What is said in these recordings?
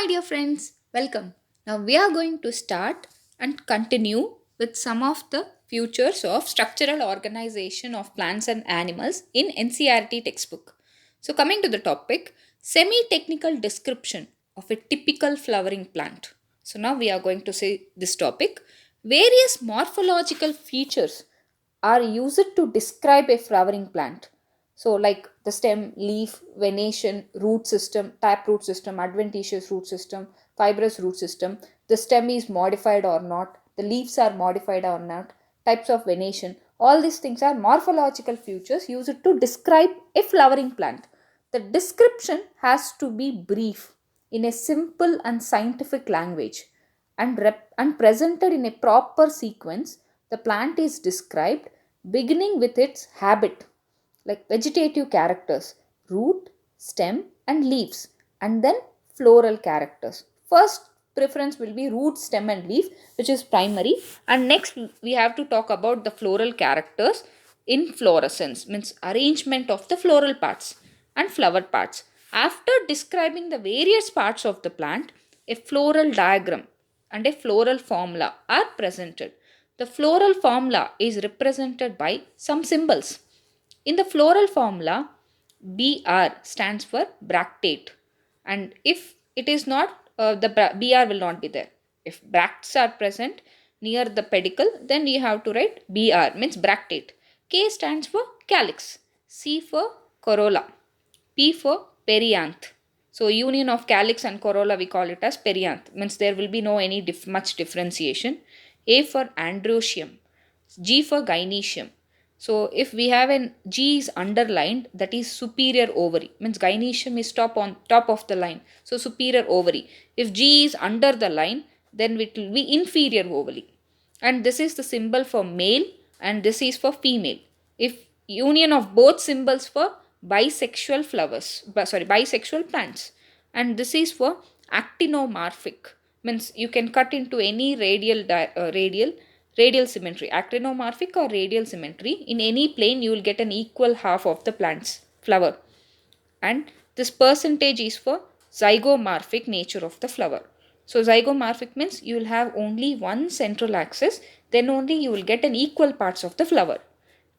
my dear friends, welcome. Now we are going to start and continue with some of the features of structural organization of plants and animals in NCERT textbook. So coming to the topic, semi-technical description of a typical flowering plant. So now we are going to say this topic. Various morphological features are used to describe a flowering plant. So, like the stem, leaf, venation, root system, taproot system, adventitious root system, fibrous root system, the stem is modified or not, the leaves are modified or not, types of venation, all these things are morphological features used to describe a flowering plant. The description has to be brief in a simple and scientific language and presented in a proper sequence. The plant is described beginning with its habit, like vegetative characters, root, stem, and leaves, and then floral characters. First preference will be root, stem, and leaf, which is primary, and next we have to talk about the floral characters in fluorescence, means arrangement of the floral parts and flower parts. After describing the various parts of the plant, a floral diagram and a floral formula are presented. The floral formula is represented by some symbols. In the floral formula, Br stands for bractate, and if it is not, the Br will not be there. If bracts are present near the pedicle, then you have to write Br, means bractate. K stands for calyx, C for corolla, P for perianth. So union of calyx and corolla we call it as perianth, means there will be no any much differentiation. A for androecium, G for gynoecium. So if we have an G is underlined, that is superior ovary, means gynoecium is top of the line, so superior ovary. If G is under the line, then it will be inferior ovary. And this is the symbol for male and this is for female. If union of both symbols for bisexual bisexual plants, and this is for actinomorphic, means you can cut into any radial symmetry, actinomorphic or radial symmetry. In any plane you will get an equal half of the plant's flower, and this percentage is for zygomorphic nature of the flower. So zygomorphic means you will have only one central axis, then only you will get an equal parts of the flower.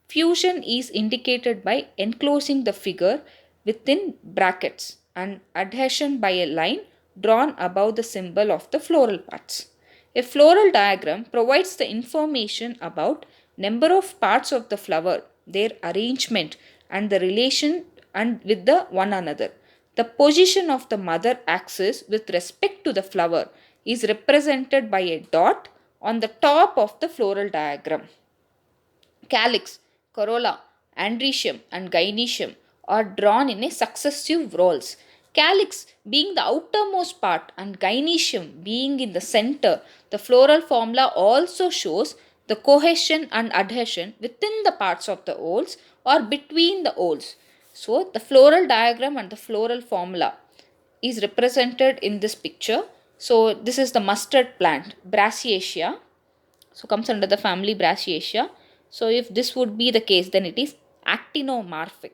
Fusion is indicated by enclosing the figure within brackets and adhesion by a line drawn above the symbol of the floral parts. A floral diagram provides the information about number of parts of the flower, their arrangement and the relation and with the one another. The position of the mother axis with respect to the flower is represented by a dot on the top of the floral diagram. Calyx, corolla, androecium, and gynoecium are drawn in a successive rows. Calyx being the outermost part and gynoecium being in the center, the floral formula also shows the cohesion and adhesion within the parts of the whorls or between the whorls. So, the floral diagram and the floral formula is represented in this picture. So, this is the mustard plant, Brassiaceae. So comes under the family Brassiaceae. So if this would be the case, then it is actinomorphic.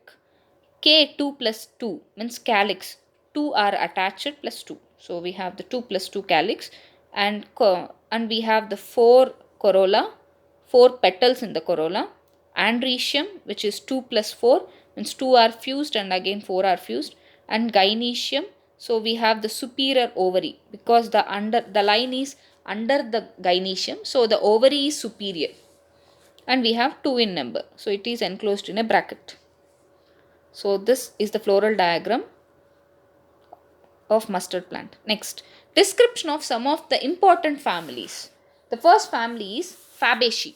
K 2 plus 2 means calyx. 2 are attached plus 2. So we have the 2 plus 2 calyx, and we have the 4 corolla, 4 petals in the corolla. Androecium, which is 2 plus 4 means 2 are fused and again 4 are fused, and gynoecium. So we have the superior ovary because the line is under the gynoecium, so the ovary is superior, and we have 2 in number, so it is enclosed in a bracket. So this is the floral diagram of mustard plant. Next, description of some of the important families. The first family is Fabaceae.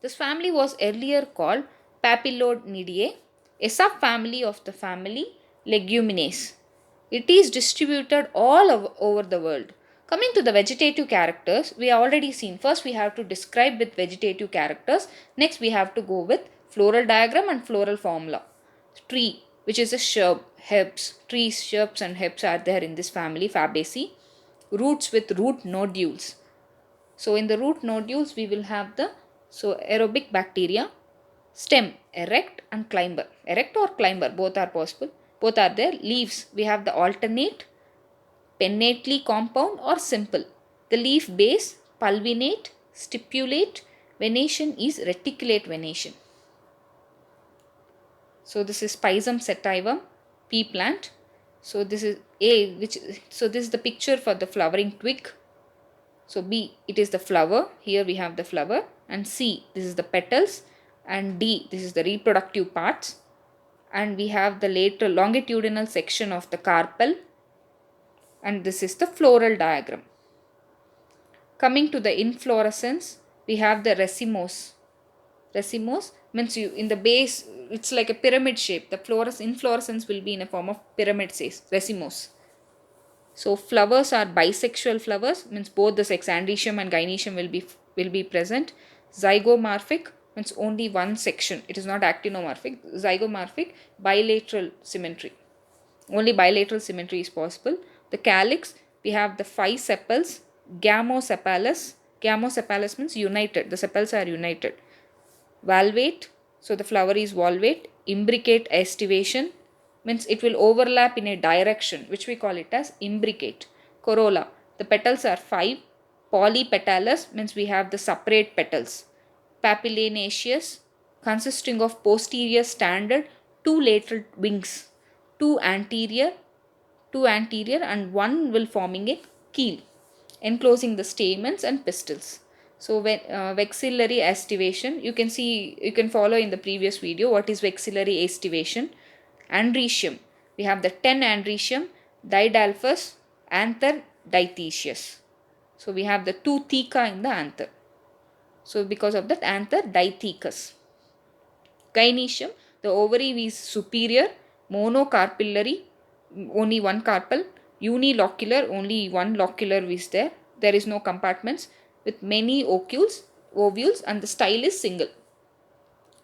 This family was earlier called Papilonidae, a subfamily of the family Leguminaceae. It is distributed all over the world. Coming to the vegetative characters, we have already seen. First we have to describe with vegetative characters. Next we have to go with floral diagram and floral formula. Tree, which is a shrub, herbs. Trees, shrubs and herbs are there in this family, Fabaceae. Roots with root nodules. So in the root nodules we will have the aerobic bacteria. Stem, erect and climber. Erect or climber, both are possible. Both are there. Leaves, we have the alternate pennately compound or simple. The leaf base, pulvinate, stipulate, venation is reticulate venation. So this is Pisum sativum, pea plant. So this is A, this is the picture for the flowering twig. So B, it is the flower. Here we have the flower. And C, this is the petals. And D, this is the reproductive parts. And we have the lateral longitudinal section of the carpel. And this is the floral diagram. Coming to the inflorescence, we have the racemose. Racemose means in the base, it's like a pyramid shape. The inflorescence will be in a form of pyramid says racemose. So flowers are bisexual flowers, means both the sex, androecium and gynoecium will be present. Zygomorphic means only one section. It is not actinomorphic. Zygomorphic, bilateral symmetry. Only bilateral symmetry is possible. The calyx, we have the 5 sepals. Gamosepalous. Gamosepalous means united. The sepals are united. Valvate, so the flower is valvate. Imbricate aestivation means it will overlap in a direction, which we call it as imbricate. Corolla, the petals are 5. Polypetalous means we have the separate petals. Papilionaceous, consisting of posterior standard, 2 lateral wings, 2 anterior and 1 will forming a keel, enclosing the stamens and pistils. So when vexillary aestivation, you can follow in the previous video what is vexillary aestivation. Androecium, we have the 10 androecium, didalphus, anther, dithecious. So we have the 2 theca in the anther. So because of that, anther dithecous. Gynoecium, the ovary is superior, monocarpillary, only one carpel, unilocular, only one locular is there. There is no compartments with many ovules and the style is single.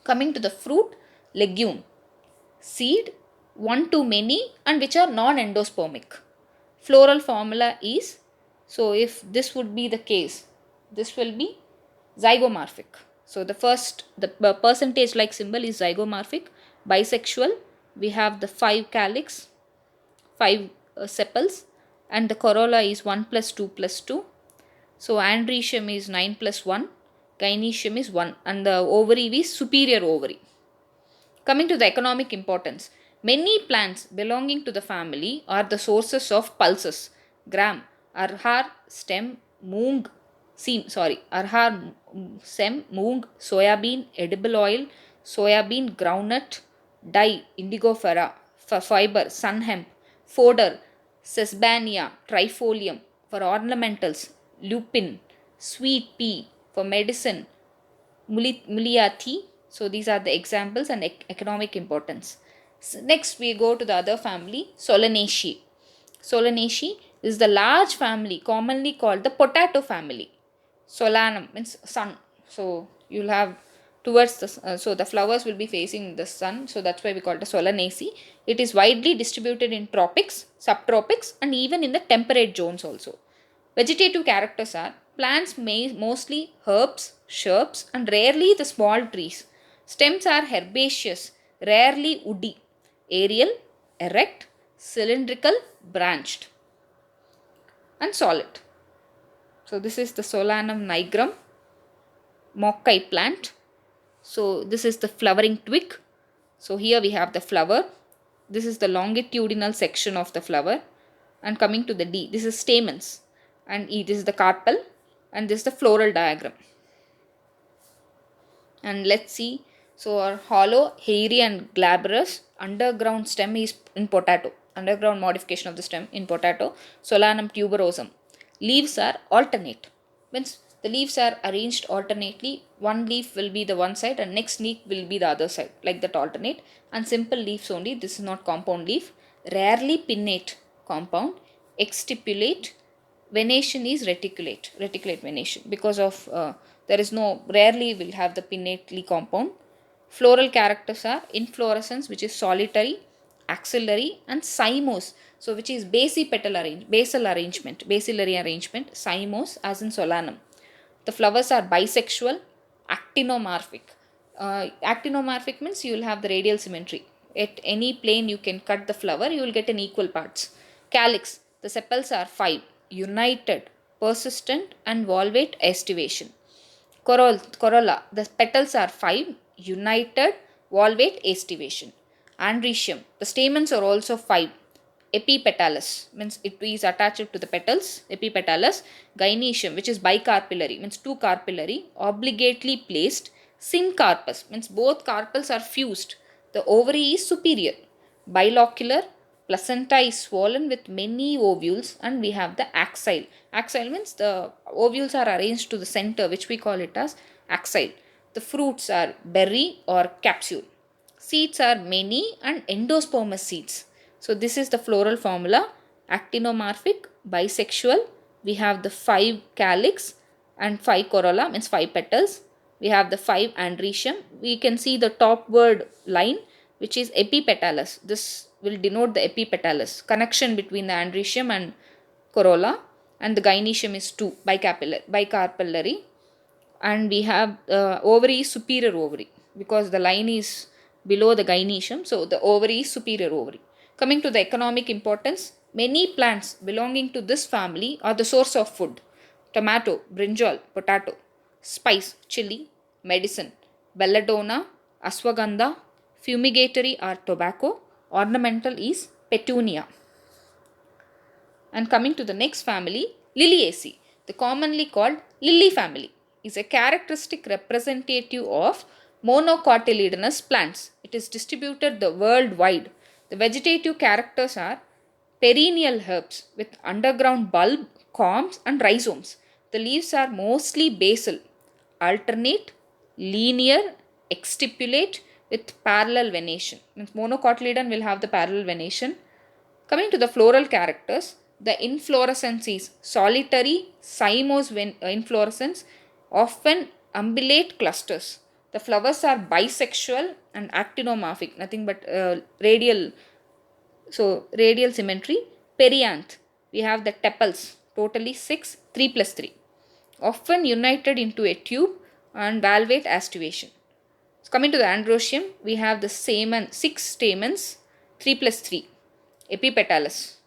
Coming to the fruit, legume, seed, one to many and which are non-endospermic. Floral formula is, so if this would be the case, this will be zygomorphic. So the percentage like symbol is zygomorphic. Bisexual, we have the 5 calyx, 5 sepals, and the corolla is 1 plus 2 plus 2. So androecium is 9 plus 1, gynoecium is 1, and the ovary is superior ovary. Coming to the economic importance, many plants belonging to the family are the sources of pulses. Gram, arhar, stem, moong, arhar, stem, moong, soybean, edible oil, soybean, groundnut, dye, indigofera, fiber, sun hemp, fodder, sesbania, trifolium, for ornamentals, lupin, sweet pea, for medicine, muliathi. So these are the examples and economic importance. So next we go to the other family, Solanaceae. Solanaceae is the large family commonly called the potato family. Solanum means sun. So you'll have towards the so the flowers will be facing the sun. So that's why we call it Solanaceae. It is widely distributed in tropics, subtropics, and even in the temperate zones also. Vegetative characters are plants mostly herbs, shrubs, and rarely the small trees. Stems are herbaceous, rarely woody, aerial, erect, cylindrical, branched, and solid. So this is the Solanum nigrum, mockai plant. So this is the flowering twig. So here we have the flower. This is the longitudinal section of the flower. And coming to the D, this is stamens. And E, this is the carpel. And this is the floral diagram. And let's see. So our hollow, hairy and glabrous underground stem is in potato. Underground modification of the stem in potato. Solanum tuberosum. Leaves are alternate. Means the leaves are arranged alternately. One leaf will be the one side and next leaf will be the other side. Like that alternate. And simple leaves only. This is not compound leaf. Rarely pinnate compound. Exstipulate. Venation is reticulate venation. Because of there is no, rarely will have the pinnately compound. Floral characters are inflorescence, which is solitary, axillary, and cymose. So which is bacillary arrangement, cymose as in solanum. The flowers are bisexual, actinomorphic. Actinomorphic means you will have the radial symmetry. At any plane you can cut the flower, you will get an equal parts. Calyx, The sepals are 5, united, persistent and valvate estivation. Corolla, the petals are 5, united, valvate estivation. Andrecium, the stamens are also 5, epipetalous, means it is attached to the petals, epipetalous. Gynoecium, which is bicarpillary, means 2 carpillary, obligately placed. Syncarpus, means both carpels are fused. The ovary is superior. Bilocular, placenta is swollen with many ovules, and we have the axile. Axile means the ovules are arranged to the center, which we call it as axile. The fruits are berry or capsule. Seeds are many and endospermous seeds. So this is the floral formula. Actinomorphic, bisexual. We have the 5 calyx and 5 corolla, means 5 petals. We have the 5 andrecium. We can see the top word line, which is epipetalous. This will denote the epipetalous connection between the andrecium and corolla, and the gynoecium is 2, bicarpillary. And we have ovary is superior ovary, because the line is below the gynoecium, so the ovary is superior ovary. Coming to the economic importance, many plants belonging to this family are the source of food. Tomato, brinjal, potato. Spice, chili, medicine, belladonna, ashwagandha. Fumigatory or tobacco. Ornamental is petunia. And coming to the next family, Liliaceae, the commonly called lily family, is a characteristic representative of monocotyledonous plants. It is distributed the worldwide. The vegetative characters are perennial herbs with underground bulb, corms and rhizomes. The leaves are mostly basal, alternate, linear, exstipulate with parallel venation. Means monocotyledon will have the parallel venation. Coming to the floral characters, the inflorescence is solitary, cymose inflorescence, often umbellate clusters. The flowers are bisexual and actinomorphic, nothing but radial. So, radial symmetry. Perianth, we have the tepals, totally 6, 3 plus 3. Often united into a tube and valvate aestivation. So, coming to the androecium, we have the 6 stamens, 3 plus 3. Epipetalous.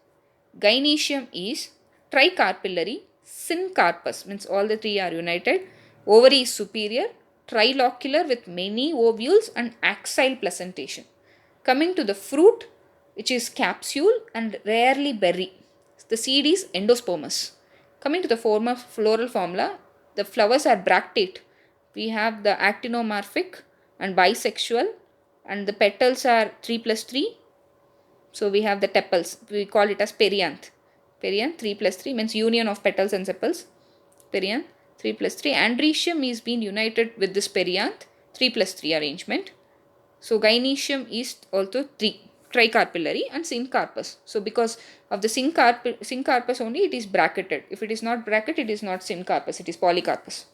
Gynoecium is tricarpillary, syncarpus, means all the 3 are united. Ovary is superior, trilocular with many ovules and axile placentation. Coming to the fruit, which is capsule and rarely berry. The seed is endospermous. Coming to the floral formula, the flowers are bractate. We have the actinomorphic and bisexual, and the petals are 3 plus 3. So we have the tepals. We call it as perianth. Perianth 3 plus 3 means union of petals and sepals. Perianth 3 plus 3. Andrecium is being united with this perianth 3 plus 3 arrangement. So gynoecium is also 3, tricarpillary and syncarpus. So because of the syncarpus only, it is bracketed. If it is not bracketed, it is not syncarpus, it is polycarpus.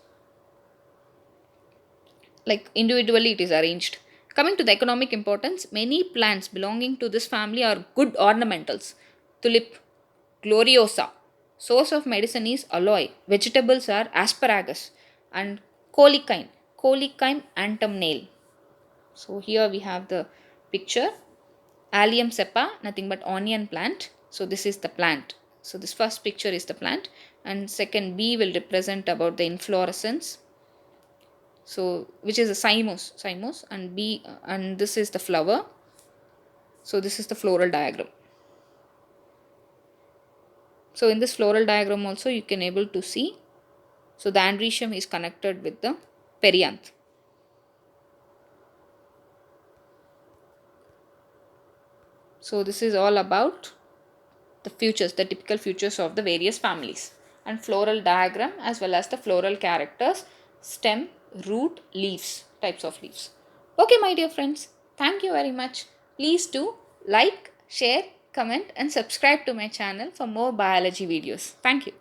Like individually it is arranged. Coming to the economic importance, many plants belonging to this family are good ornamentals. Tulip, gloriosa. Source of medicine is aloe. Vegetables are asparagus and colicine, Colicine autumnale. So here we have the picture. Allium cepa, nothing but onion plant. So this is the plant. So this first picture is the plant, and second B will represent about the inflorescence. So which is a cymose, and B, and this is the flower. So this is the floral diagram. So in this floral diagram also you can able to see, so the andrecium is connected with the perianth. So this is all about the features, the typical features of the various families, and floral diagram as well as the floral characters, stem, root, leaves, types of leaves. Okay, my dear friends, thank you very much. Please do like, share, comment and subscribe to my channel for more biology videos. Thank you.